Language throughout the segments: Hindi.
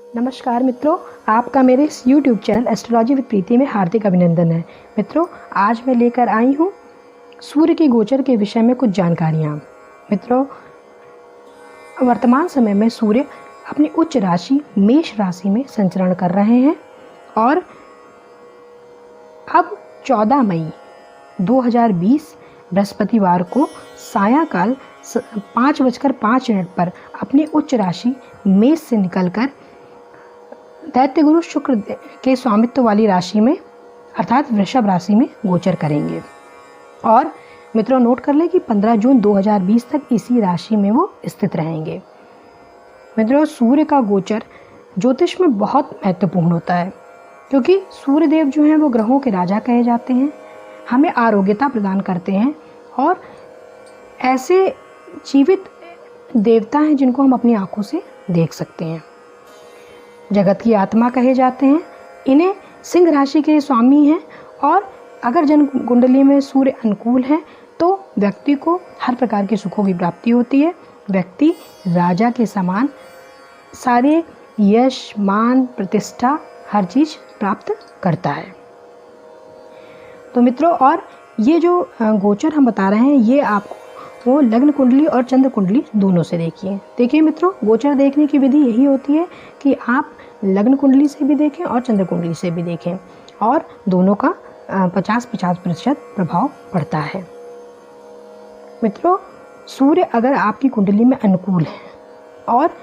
नमस्कार मित्रों, आपका मेरे इस YouTube चैनल एस्ट्रोलॉजी विद प्रीति में हार्दिक अभिनंदन है। मित्रों, आज मैं लेकर आई हूँ सूर्य के गोचर के विषय में कुछ जानकारियाँ। मित्रों, वर्तमान समय में सूर्य अपनी उच्च राशि मेष राशि में संचरण कर रहे हैं और अब 14 मई 2020 बृहस्पतिवार को सायंकाल 5:05 पर अपनी उच्च राशि मेष से निकलकर दैत्य गुरु शुक्र के स्वामित्व वाली राशि में अर्थात वृषभ राशि में गोचर करेंगे। और मित्रों, नोट कर लें कि 15 जून 2020 तक इसी राशि में वो स्थित रहेंगे। मित्रों, सूर्य का गोचर ज्योतिष में बहुत महत्वपूर्ण होता है क्योंकि सूर्य देव जो हैं वो ग्रहों के राजा कहे जाते हैं, हमें आरोग्यता प्रदान करते हैं और ऐसे जीवित देवता हैं जिनको हम अपनी आंखों से देख सकते हैं। जगत की आत्मा कहे जाते हैं। इन्हें सिंह राशि के स्वामी हैं और अगर जन्म कुंडली में सूर्य अनुकूल है तो व्यक्ति को हर प्रकार के सुखों की प्राप्ति होती है। व्यक्ति राजा के समान सारे यश, मान, प्रतिष्ठा हर चीज़ प्राप्त करता है। तो मित्रों, और ये जो गोचर हम बता रहे हैं ये आपको वो लग्न कुंडली और चंद्र कुंडली दोनों से देखिए मित्रों, गोचर देखने की विधि यही होती है कि आप लग्न कुंडली से भी देखें और चंद्र कुंडली से भी देखें और दोनों का 50-50% प्रभाव पड़ता है। मित्रों, सूर्य अगर आपकी कुंडली में अनुकूल है और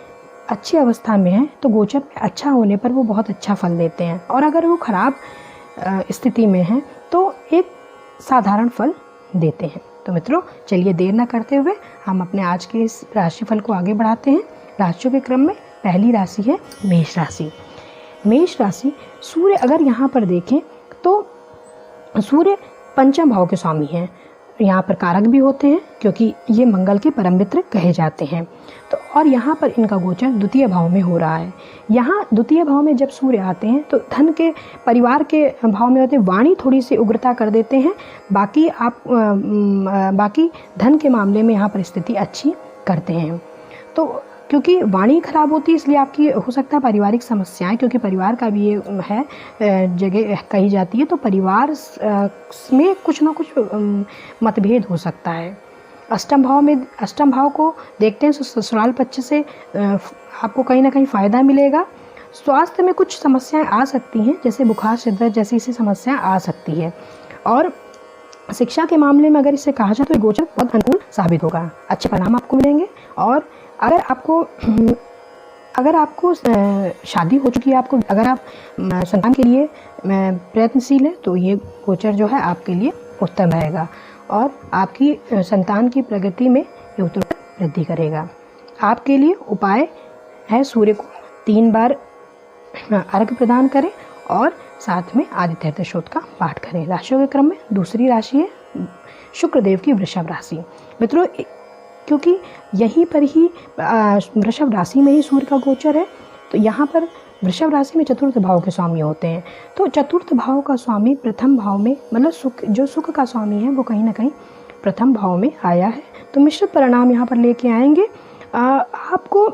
अच्छी अवस्था में है तो गोचर में अच्छा होने पर वो बहुत अच्छा फल देते हैं और अगर वो खराब स्थिति में है तो एक साधारण फल देते हैं। तो मित्रों, चलिए देर न करते हुए हम अपने आज के इस राशिफल को आगे बढ़ाते हैं। राशियों के क्रम में पहली राशि है मेष राशि। मेष राशि, सूर्य अगर यहाँ पर देखें तो सूर्य पंचम भाव के स्वामी हैं। यहाँ पर कारक भी होते हैं क्योंकि ये मंगल के परम मित्र कहे जाते हैं। तो और यहाँ पर इनका गोचर द्वितीय भाव में हो रहा है। यहाँ द्वितीय भाव में जब सूर्य आते हैं तो धन के परिवार के भाव में होते हैं, वाणी थोड़ी सी उग्रता कर देते हैं। बाकी धन के मामले में यहाँ पर स्थिति अच्छी करते हैं। तो क्योंकि वाणी खराब होती है इसलिए आपकी हो सकता है पारिवारिक समस्याएं, क्योंकि परिवार का भी ये है जगह कही जाती है, तो परिवार में कुछ ना कुछ मतभेद हो सकता है। अष्टम भाव को देखते हैं तो ससुराल पक्ष से आपको कहीं ना कहीं फ़ायदा मिलेगा। स्वास्थ्य में कुछ समस्याएं आ सकती हैं, जैसे बुखार, शिद्दत जैसी समस्याएं आ सकती है। और शिक्षा के मामले में अगर इसे कहा जाए तो गोचर बहुत अनुकूल साबित होगा, अच्छे परिणाम आपको मिलेंगे। और अगर आपको शादी हो चुकी है, अगर आप संतान के लिए प्रयत्नशील हैं तो ये गोचर जो है आपके लिए उत्तम रहेगा और आपकी संतान की प्रगति में ये उत्तरोत्तर वृद्धि करेगा। आपके लिए उपाय है सूर्य को 3 बार अर्घ्य प्रदान करें और साथ में आदित्य हृदय स्तोत्र का पाठ करें। राशियों के क्रम में दूसरी राशि है शुक्रदेव की वृषभ राशि। मित्रों, क्योंकि यहीं पर ही वृषभ राशि में ही सूर्य का गोचर है तो यहाँ पर वृषभ राशि में चतुर्थ भाव के स्वामी होते हैं। तो चतुर्थ भाव का स्वामी प्रथम भाव में, मतलब सुख का स्वामी है वो कहीं ना कहीं प्रथम भाव में आया है, तो मिश्रित परिणाम यहाँ पर लेके आएंगे। आपको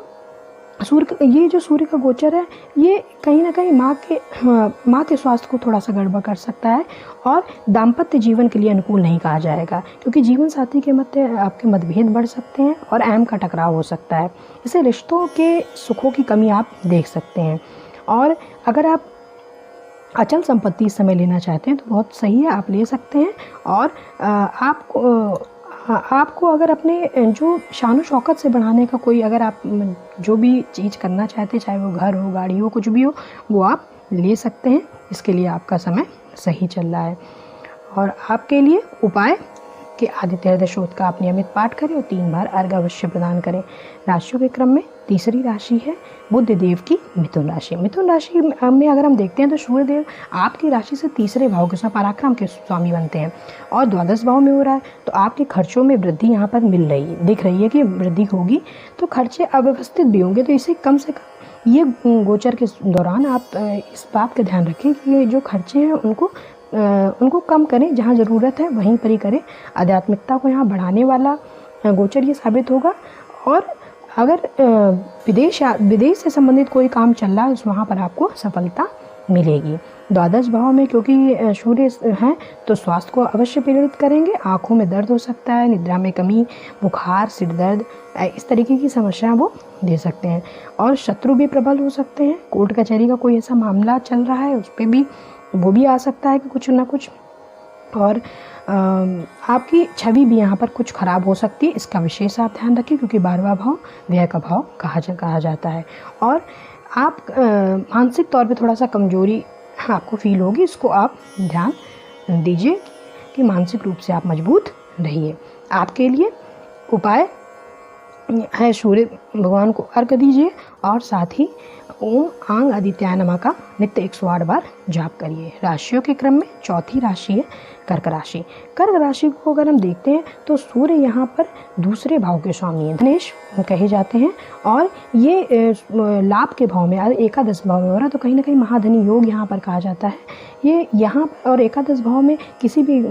ये जो सूर्य का गोचर है ये कहीं ना कहीं माँ के स्वास्थ्य को थोड़ा सा गड़बड़ कर सकता है और दाम्पत्य जीवन के लिए अनुकूल नहीं कहा जाएगा, क्योंकि जीवन साथी के मध्य आपके मतभेद बढ़ सकते हैं और अहम का टकराव हो सकता है। इससे रिश्तों के सुखों की कमी आप देख सकते हैं। और अगर आप अचल संपत्ति इस समय लेना चाहते हैं तो बहुत सही है, आप ले सकते हैं। और आपको अगर अपने जो शान शौकत से बढ़ाने का कोई, अगर आप जो भी चीज़ करना चाहते हैं, चाहे वो घर हो, गाड़ी हो, कुछ भी हो, वो आप ले सकते हैं। इसके लिए आपका समय सही चल रहा है। और आपके लिए उपाय कि आदित्य हृदय स्तोत्र का आप नियमित पाठ करें और 3 बार अर्घ्य अवश्य प्रदान करें। राशियों के क्रम में तीसरी राशि है बुध देव की मिथुन राशि। मिथुन राशि में अगर हम देखते हैं तो सूर्य देव आपकी राशि से तीसरे भाव के स्वामी, पराक्रम के स्वामी बनते हैं और द्वादश भाव में हो रहा है। तो आपके खर्चों में वृद्धि यहाँ पर दिख रही है कि वृद्धि होगी, तो खर्चे अव्यवस्थित भी होंगे। तो इसे कम से कम ये गोचर के दौरान आप इस बात का ध्यान रखें कि जो खर्चे हैं उनको कम करें, जहाँ ज़रूरत है वहीं पर ही करें। आध्यात्मिकता को यहाँ बढ़ाने वाला गोचर ये साबित होगा। और अगर विदेश से संबंधित कोई काम चल रहा है वहाँ पर आपको सफलता मिलेगी। द्वादश भाव में क्योंकि सूर्य हैं तो स्वास्थ्य को अवश्य पीड़ित करेंगे। आँखों में दर्द हो सकता है, निद्रा में कमी, बुखार, सिर दर्द, इस तरीके की समस्याएं वो दे सकते हैं। और शत्रु भी प्रबल हो सकते हैं। कोर्ट कचहरी का कोई ऐसा मामला चल रहा है उस पर भी वो भी आ सकता है कि कुछ ना कुछ। और आपकी छवि भी यहाँ पर कुछ खराब हो सकती है, इसका विशेष आप ध्यान रखें क्योंकि 12वां भाव व्यय का भाव कहा जाता है। और आप मानसिक तौर पे थोड़ा सा कमजोरी आपको फील होगी, इसको आप ध्यान दीजिए कि मानसिक रूप से आप मजबूत रहिए। आपके लिए उपाय है सूर्य भगवान को अर्घ दीजिए और साथ ही ओम आंग आदित्याय नमः का नित्य 108 बार जाप करिए। राशियों के क्रम में चौथी राशि है कर्क राशि। कर्क राशि को अगर हम देखते हैं तो सूर्य यहाँ पर दूसरे भाव के स्वामी हैं, धनेश कहे जाते हैं। और ये लाभ के भाव में एकादश भाव में हो रहा है तो कहीं ना कहीं महाधनी योग यहाँ पर कहा जाता है। ये यहाँ और एकादश भाव में किसी भी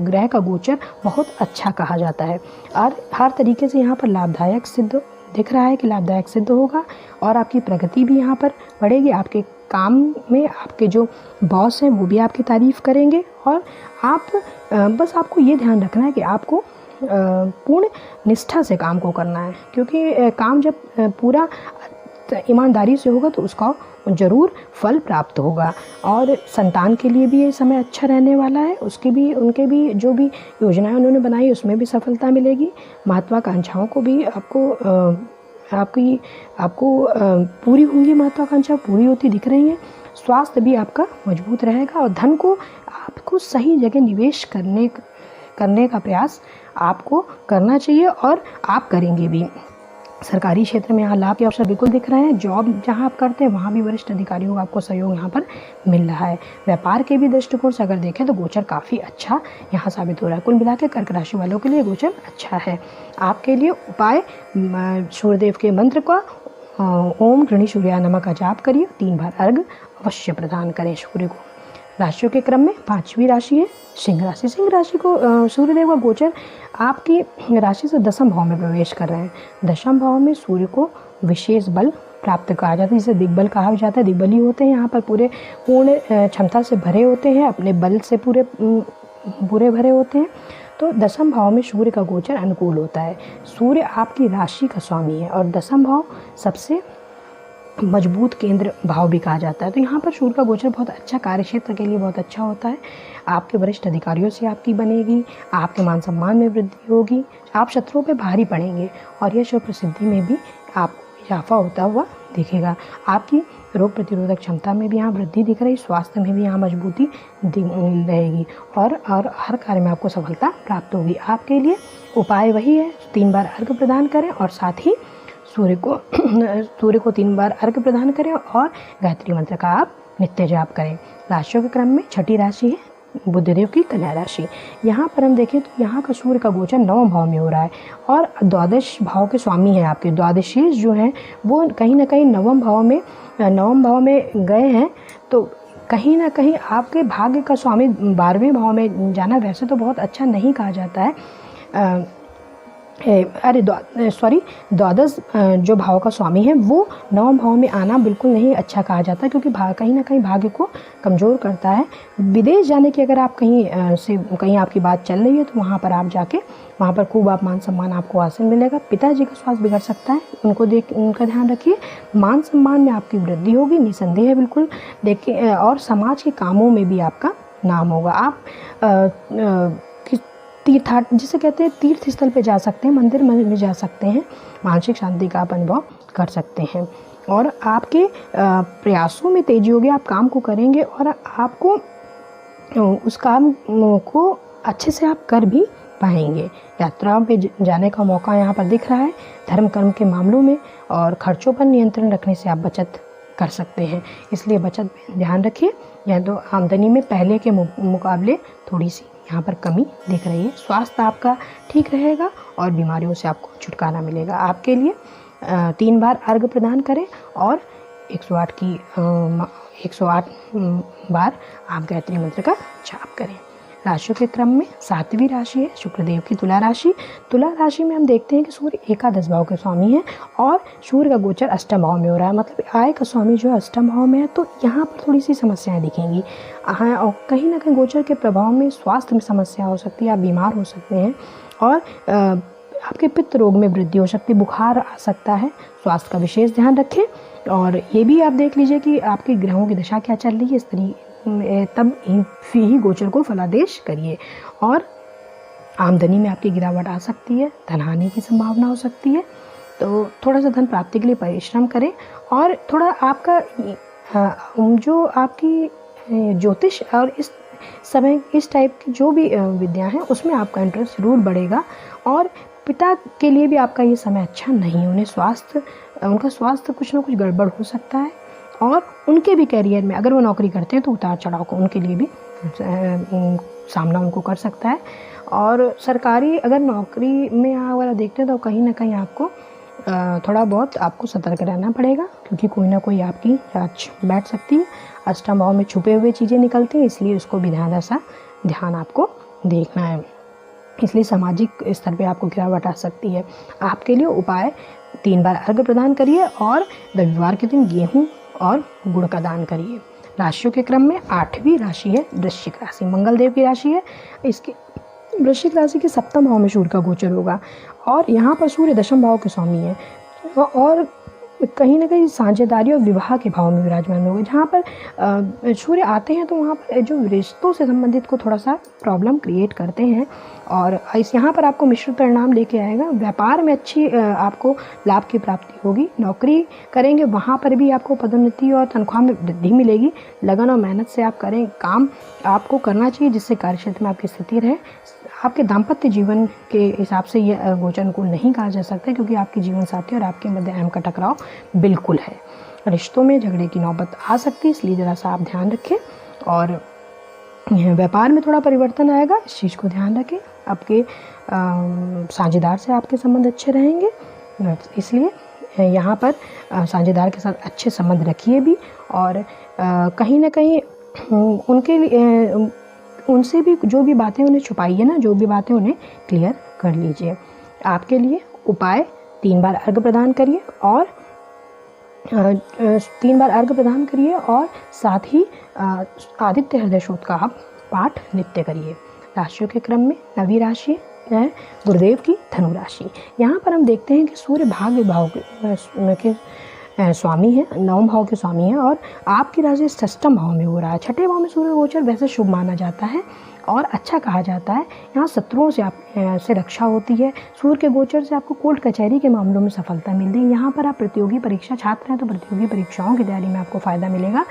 ग्रह का गोचर बहुत अच्छा कहा जाता है और हर तरीके से यहाँ पर लाभदायक सिद्ध दिख रहा है कि लाभदायक सिद्ध होगा। और आपकी प्रगति भी यहाँ पर बढ़ेगी। आपके काम में आपके जो बॉस हैं वो भी आपकी तारीफ़ करेंगे। और आप बस आपको ये ध्यान रखना है कि आपको पूर्ण निष्ठा से काम को करना है, क्योंकि काम जब पूरा ईमानदारी से होगा तो उसका ज़रूर फल प्राप्त होगा। और संतान के लिए भी ये समय अच्छा रहने वाला है, उनके भी जो भी योजनाएं उन्होंने बनाई उसमें भी सफलता मिलेगी। महत्वाकांक्षाओं को भी आपको पूरी होंगी, महत्वाकांक्षा पूरी होती दिख रही है। स्वास्थ्य भी आपका मजबूत रहेगा और धन को आपको सही जगह निवेश करने का प्रयास आपको करना चाहिए और आप करेंगे भी। सरकारी क्षेत्र में यहाँ लाभ के अवसर बिल्कुल दिख रहे हैं। जॉब जहाँ आप करते हैं वहाँ भी वरिष्ठ अधिकारियों का आपको सहयोग यहाँ पर मिल रहा है। व्यापार के भी दृष्टिकोण से अगर देखें तो गोचर काफ़ी अच्छा यहाँ साबित हो रहा है। कुल मिला के कर्क राशि वालों के लिए गोचर अच्छा है। आपके लिए उपाय सूर्यदेव के मंत्र का ओम गृणी सूर्याय नमः का जाप करिए, 3 बार अर्घ अवश्य प्रदान करें सूर्य को। राशियों के क्रम में 5वीं राशि है सिंह राशि। सिंह राशि को सूर्यदेव का गोचर आपकी राशि से दशम भाव में प्रवेश कर रहे हैं। दशम भाव में सूर्य को विशेष बल प्राप्त कहा जाता है, जिसे दिग्बल कहा जाता है। दिग्बली होते हैं यहाँ पर पूरे पूर्ण क्षमता से भरे होते हैं, अपने बल से पूरे भरे होते हैं। तो दशम भाव में सूर्य का गोचर अनुकूल होता है। सूर्य आपकी राशि का स्वामी है और दशम भाव सबसे मजबूत केंद्र भाव भी कहा जाता है। तो यहाँ पर सूर्य का गोचर बहुत अच्छा, कार्यक्षेत्र के लिए बहुत अच्छा होता है। आपके वरिष्ठ अधिकारियों से आपकी बनेगी, आपके मान सम्मान में वृद्धि होगी, आप शत्रुओं पे भारी पड़ेंगे और यश और प्रसिद्धि में भी आपको इजाफा होता हुआ दिखेगा। आपकी रोग प्रतिरोधक क्षमता में भी यहाँ वृद्धि दिख रही, स्वास्थ्य में भी यहाँ मजबूती रहेगी और हर कार्य में आपको सफलता प्राप्त होगी। आपके लिए उपाय वही है, 3 बार अर्घ प्रदान करें और साथ ही सूर्य को 3 बार अर्घ प्रदान करें और गायत्री मंत्र का आप नित्य जाप करें। राशियों के क्रम में 6ठी राशि है बुधदेव की कन्या राशि। यहाँ पर हम देखें तो यहाँ का सूर्य का गोचर 9वें भाव में हो रहा है और द्वादश भाव के स्वामी हैं आपके। द्वादशीश जो हैं वो कहीं ना कहीं 9वें भाव में गए हैं, तो कहीं ना कहीं आपके भाग्य का स्वामी 12वें भाव में जाना वैसे तो बहुत अच्छा नहीं कहा जाता है। द्वादश जो भाव का स्वामी है वो 9वें भाव में आना बिल्कुल नहीं अच्छा कहा जाता, क्योंकि कहीं ना कहीं भाग्य को कमज़ोर करता है। विदेश जाने की अगर आप कहीं आपकी बात चल रही है तो वहाँ पर आप जाके वहाँ पर खूब आप मान सम्मान आपको हासिल मिलेगा। पिताजी का स्वास्थ्य बिगड़ सकता है, उनका ध्यान रखिए। मान सम्मान में आपकी वृद्धि होगी निसंदेह है बिल्कुल। देखिए और समाज के कामों में भी आपका नाम होगा। आप तीर्थाट जिसे कहते हैं तीर्थ स्थल पे जा सकते हैं, मंदिर में जा सकते हैं, मानसिक शांति का आप अनुभव कर सकते हैं और आपके प्रयासों में तेजी होगी। आप काम को करेंगे और आपको उस काम को अच्छे से आप कर भी पाएंगे। यात्राओं पे जाने का मौका यहाँ पर दिख रहा है। धर्म कर्म के मामलों में और खर्चों पर नियंत्रण रखने से आप बचत कर सकते हैं, इसलिए बचत में ध्यान रखिए। या तो आमदनी में पहले के मुकाबले थोड़ी सी यहाँ पर कमी दिख रही है। स्वास्थ्य आपका ठीक रहेगा और बीमारियों से आपको छुटकारा मिलेगा। आपके लिए 3 बार अर्घ प्रदान करें और 108 बार आप गायत्री मंत्र का जाप करें। राशियों के क्रम में 7वीं राशि है शुक्रदेव की तुला राशि। तुला राशि में हम देखते हैं कि सूर्य एकादश भाव के स्वामी है और सूर्य का गोचर अष्टम भाव में हो रहा है, मतलब आय का स्वामी जो है अष्टम भाव में है। तो यहाँ पर थोड़ी सी समस्याएं दिखेंगी। और कहीं ना कहीं गोचर के प्रभाव में स्वास्थ्य में समस्या हो सकती है, आप बीमार हो सकते हैं और आपके पित्त रोग में वृद्धि हो सकती है, बुखार आ सकता है। स्वास्थ्य का विशेष ध्यान रखें। और ये भी आप देख लीजिए कि आपके ग्रहों की दशा क्या चल रही है, इस तरीके तब ही गोचर को फलादेश करिए। और आमदनी में आपकी गिरावट आ सकती है, धन हानि की संभावना हो सकती है, तो थोड़ा सा धन प्राप्ति के लिए परिश्रम करें। और थोड़ा आपका जो आपकी ज्योतिष और इस समय इस टाइप की जो भी विद्या हैं उसमें आपका इंटरेस्ट जरूर बढ़ेगा। और पिता के लिए भी आपका ये समय अच्छा नहीं, उनका स्वास्थ्य कुछ ना कुछ गड़बड़ हो सकता है। और उनके भी करियर में अगर वो नौकरी करते हैं तो उतार चढ़ाव को उनके लिए भी सामना उनको कर सकता है। और सरकारी अगर नौकरी में अगर देखते हैं तो कहीं ना कहीं आपको थोड़ा बहुत आपको सतर्क रहना पड़ेगा, क्योंकि कोई ना कोई आपकी जांच बैठ सकती है। अष्टम भाव में छुपे हुए चीज़ें निकलती हैं, इसलिए उसको भी ध्यान आपको देखना है। इसलिए सामाजिक स्तर पे आपको गिरावट आ सकती है। आपके लिए उपाय 3 बार अर्घ्य प्रदान करिए और रविवार के दिन गेहूं और गुड़ का दान करिए। राशियों के क्रम में 8वीं राशि है वृश्चिक राशि, मंगल देव की राशि है। इसके वृश्चिक राशि के 7वें भाव में सूर्य का गोचर होगा और यहाँ पर सूर्य 10वें भाव के स्वामी है और कहीं ना कहीं साझेदारी और विवाह के भाव में विराजमान होंगे। जहाँ पर सूर्य आते हैं तो वहाँ पर जो रिश्तों से संबंधित को थोड़ा सा प्रॉब्लम क्रिएट करते हैं और इस यहाँ पर आपको मिश्र परिणाम लेके आएगा। व्यापार में अच्छी आपको लाभ की प्राप्ति होगी। नौकरी करेंगे वहाँ पर भी आपको पदोन्नति और तनख्वाह में वृद्धि मिलेगी। लगन और मेहनत से आप करें, काम आपको करना चाहिए जिससे कार्यक्षेत्र में आपकी स्थिति रहे। आपके दाम्पत्य जीवन के हिसाब से ये गोचर को नहीं कहा जा सकता, क्योंकि आपके जीवन साथी और आपके मध्य अहम का टकराव बिल्कुल है। रिश्तों में झगड़े की नौबत आ सकती है, इसलिए ज़रा सा आप ध्यान रखें। और व्यापार में थोड़ा परिवर्तन आएगा, इस चीज़ को ध्यान रखें। आपके साझेदार से आपके संबंध अच्छे रहेंगे, इसलिए यहाँ पर साझेदार के साथ अच्छे संबंध रखिए भी। और कहीं ना कहीं उनके लिए उनसे भी जो भी बातें उन्हें छुपाइए ना, जो भी बातें उन्हें क्लियर कर लीजिए। आपके लिए उपाय 3 बार अर्घ्य प्रदान करिए और 3 बार अर्घ्य प्रदान करिए और साथ ही आदित्य हृदय शोध का आप पाठ नित्य करिए। राशियों के क्रम में 9वीं राशि है गुरुदेव की धनु राशि। यहाँ पर हम देखते हैं कि सूर्य भाग्य भाव के स्वामी है, 9वें भाव के स्वामी है और आपकी राशि 6वें भाव में हो रहा है। 6ठे भाव में सूर्य गोचर वैसे शुभ माना जाता है और अच्छा कहा जाता है। यहाँ शत्रुओं से रक्षा होती है। सूर्य के गोचर से आपको कोर्ट कचहरी के मामलों में सफलता मिलती है। यहाँ पर आप प्रतियोगी परीक्षा छात्र हैं तो प्रतियोगी परीक्षाओं की तैयारी में आपको फ़ायदा मिलेगा।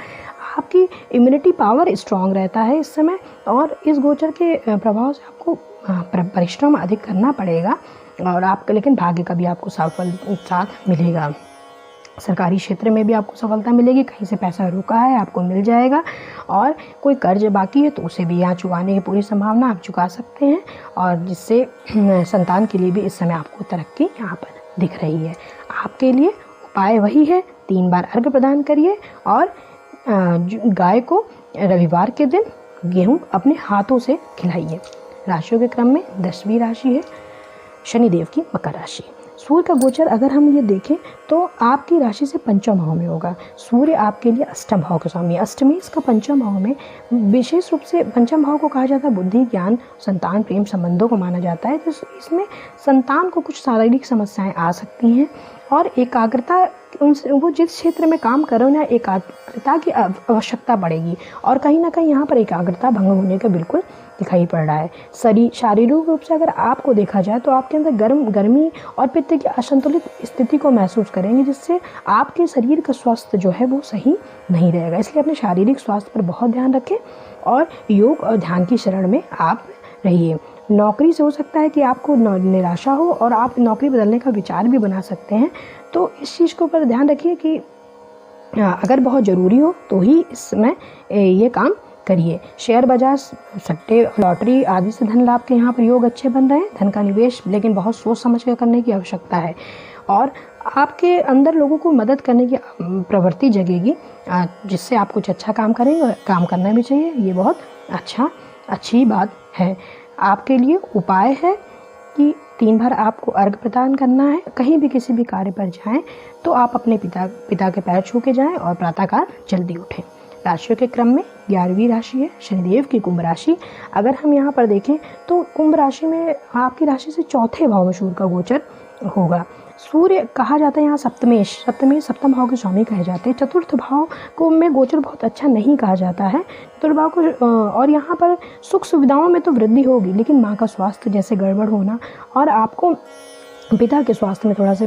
आपकी इम्यूनिटी पावर स्ट्रांग रहता है इस समय और इस गोचर के प्रभाव से आपको परिश्रम अधिक करना पड़ेगा और आपका लेकिन भाग्य का भी आपको साथ मिलेगा। सरकारी क्षेत्र में भी आपको सफलता मिलेगी। कहीं से पैसा रुका है आपको मिल जाएगा और कोई कर्ज बाकी है तो उसे भी यहाँ चुकाने की पूरी संभावना आप चुका सकते हैं और जिससे संतान के लिए भी इस समय आपको तरक्की यहाँ पर दिख रही है। आपके लिए उपाय वही है, 3 बार अर्घ्य प्रदान करिए और गाय को रविवार के दिन गेहूँ अपने हाथों से खिलाइए। राशियों के क्रम में 10वीं राशि है शनिदेव की मकर राशि। सूर्य का गोचर अगर हम ये देखें तो आपकी राशि से 5वें भाव में होगा। सूर्य आपके लिए 8वें भाव के स्वामी है। अष्टमी इसका 5वें भाव में विशेष रूप से 5वें भाव को कहा जाता है बुद्धि, ज्ञान, संतान, प्रेम संबंधों को माना जाता है। तो इसमें संतान को कुछ शारीरिक समस्याएं आ सकती हैं और एकाग्रता वो जिस क्षेत्र में काम कर रहे हो ना एकाग्रता की आवश्यकता पड़ेगी और कहीं ना कहीं यहाँ पर एकाग्रता भंग होने का बिल्कुल दिखाई पड़ रहा है। शारीरिक रूप से अगर आपको देखा जाए तो आपके अंदर गर्मी और पित्त की असंतुलित स्थिति को महसूस करेंगे, जिससे आपके शरीर का स्वास्थ्य जो है वो सही नहीं रहेगा। इसलिए अपने शारीरिक स्वास्थ्य पर बहुत ध्यान रखें और योग और ध्यान की शरण में आप रहिए। नौकरी से हो सकता है कि आपको निराशा हो और आप नौकरी बदलने का विचार भी बना सकते हैं, तो इस चीज़ को पर ध्यान रखिए कि अगर बहुत ज़रूरी हो तो ही इसमें ये काम करिए। शेयर बाजार, सट्टे, लॉटरी आदि से धन लाभ के यहाँ पर योग अच्छे बन रहे हैं। धन का निवेश लेकिन बहुत सोच समझ कर करने की आवश्यकता है और आपके अंदर लोगों को मदद करने की प्रवृत्ति जगेगी, जिससे आप कुछ अच्छा काम करेंगे और काम करना भी चाहिए। ये बहुत अच्छी बात है। आपके लिए उपाय है कि 3 बार आपको अर्घ प्रदान करना है। कहीं भी किसी भी कार्य पर जाएं तो आप अपने पिता के पैर छू के जाएं और प्रातःकाल जल्दी उठें। राशियों के क्रम में 11वीं राशि है शनिदेव की कुंभ राशि। अगर हम यहाँ पर देखें तो कुंभ राशि में आपकी राशि से चौथे भाव में सूर्य का गोचर होगा। सूर्य कहा जाता है यहाँ सप्तम भाव के स्वामी कहे जाते हैं। चतुर्थ भाव को में गोचर बहुत अच्छा नहीं कहा जाता है। चतुर्थ भाव को और यहाँ पर सुख सुविधाओं में तो वृद्धि होगी, लेकिन माँ का स्वास्थ्य जैसे गड़बड़ होना और आपको पिता के स्वास्थ्य में थोड़ा सा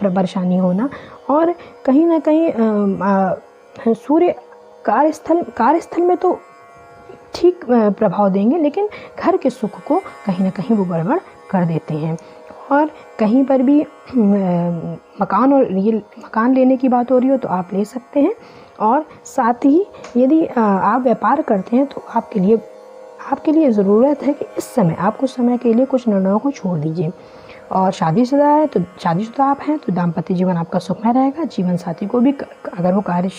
परेशानी होना और कहीं ना कहीं सूर्य कार्यस्थल में तो ठीक प्रभाव देंगे, लेकिन घर के सुख को कहीं ना कहीं वो गड़बड़ कर देते हैं। और कहीं पर भी मकान लेने की बात हो रही हो तो आप ले सकते हैं। और साथ ही यदि आप व्यापार करते हैं तो आपके लिए ज़रूरत है कि इस समय आप कुछ समय के लिए कुछ निर्णयों को छोड़ दीजिए। और शादीशुदा आप हैं तो दाम्पत्य जीवन आपका सुखमय रहेगा। जीवन साथी को भी अगर वो कार्य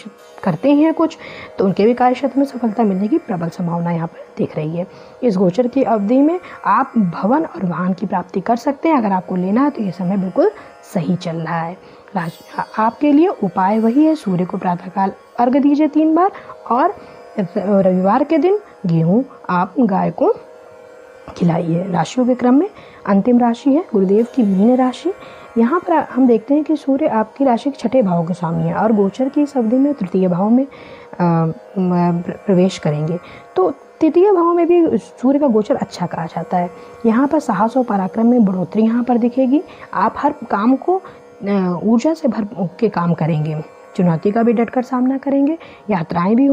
करते हैं कुछ तो उनके भी कार्य क्षेत्र में सफलता मिलने की प्रबल संभावना यहाँ पर दिख रही है। इस गोचर की अवधि में आप भवन और वाहन की प्राप्ति कर सकते हैं। अगर आपको लेना है तो ये समय बिल्कुल सही चल रहा है। आपके लिए उपाय वही है, सूर्य को प्रातःकाल अर्घ दीजिए 3 बार और रविवार के दिन गेहूँ आप गाय को खिलाइए। राशियों के क्रम में अंतिम राशि है गुरुदेव की मीन राशि। यहाँ पर हम देखते हैं कि सूर्य आपकी राशि के छठे भाव के स्वामी है और गोचर की इस अवधि में तृतीय भाव में प्रवेश करेंगे। तो तृतीय भाव में भी सूर्य का गोचर अच्छा कहा जाता है। यहाँ पर साहस और पराक्रम में बढ़ोतरी यहाँ पर दिखेगी। आप हर काम को ऊर्जा से भर के काम करेंगे। चुनौती का भी डटकर सामना करेंगे। यात्राएं भी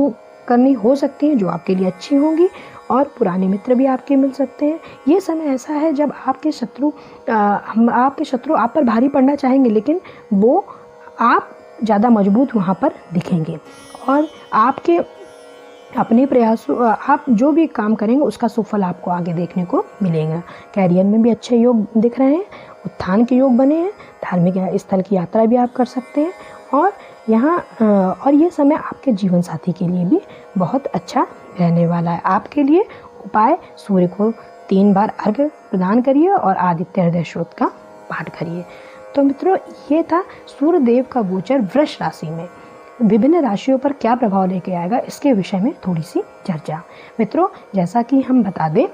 करनी हो सकती हैं जो आपके लिए अच्छी होंगी और पुराने मित्र भी आपके मिल सकते हैं। ये समय ऐसा है जब आपके शत्रु आप पर भारी पड़ना चाहेंगे, लेकिन वो आप ज़्यादा मजबूत वहाँ पर दिखेंगे और आपके अपने प्रयासों आप जो भी काम करेंगे उसका सुफल आपको आगे देखने को मिलेगा। कैरियर में भी अच्छे योग दिख रहे हैं, उत्थान के योग बने हैं। धार्मिक स्थल की यात्रा भी आप कर सकते हैं और ये समय आपके जीवन साथी के लिए भी बहुत अच्छा रहने वाला है। आपके लिए उपाय सूर्य को 3 बार अर्घ प्रदान करिए और आदित्य हृदय स्रोत का पाठ करिए। तो मित्रों, ये था सूर्य देव का गोचर वृष राशि में विभिन्न राशियों पर क्या प्रभाव लेके आएगा, इसके विषय में थोड़ी सी चर्चा। मित्रों, जैसा कि हम बता दें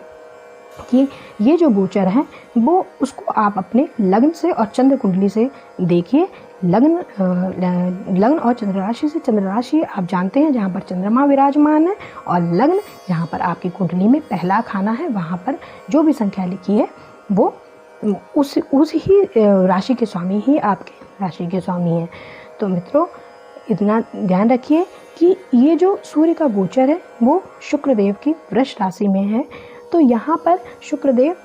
कि ये जो गोचर है वो उसको आप अपने लग्न से और चंद्र कुंडली से देखिए। लग्न और चंद्र राशि से, चंद्र राशि आप जानते हैं जहाँ पर चंद्रमा विराजमान है, और लग्न जहाँ पर आपकी कुंडली में पहला खाना है, वहाँ पर जो भी संख्या लिखी है वो उस ही राशि के स्वामी ही आपके राशि के स्वामी हैं। तो मित्रों, इतना ध्यान रखिए कि ये जो सूर्य का गोचर है वो शुक्रदेव की वृष राशि में है। तो यहाँ पर शुक्रदेव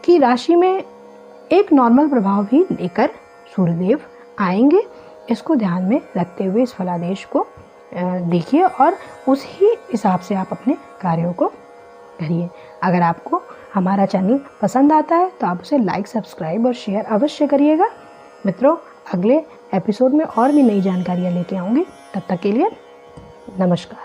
की राशि में एक नॉर्मल प्रभाव भी लेकर सूर्यदेव आएंगे। इसको ध्यान में रखते हुए इस फलादेश को देखिए और उसी हिसाब से आप अपने कार्यों को करिए। अगर आपको हमारा चैनल पसंद आता है तो आप उसे लाइक, सब्सक्राइब और शेयर अवश्य करिएगा। मित्रों, अगले एपिसोड में और भी नई जानकारियाँ लेके आऊँगी। तब तक के लिए नमस्कार।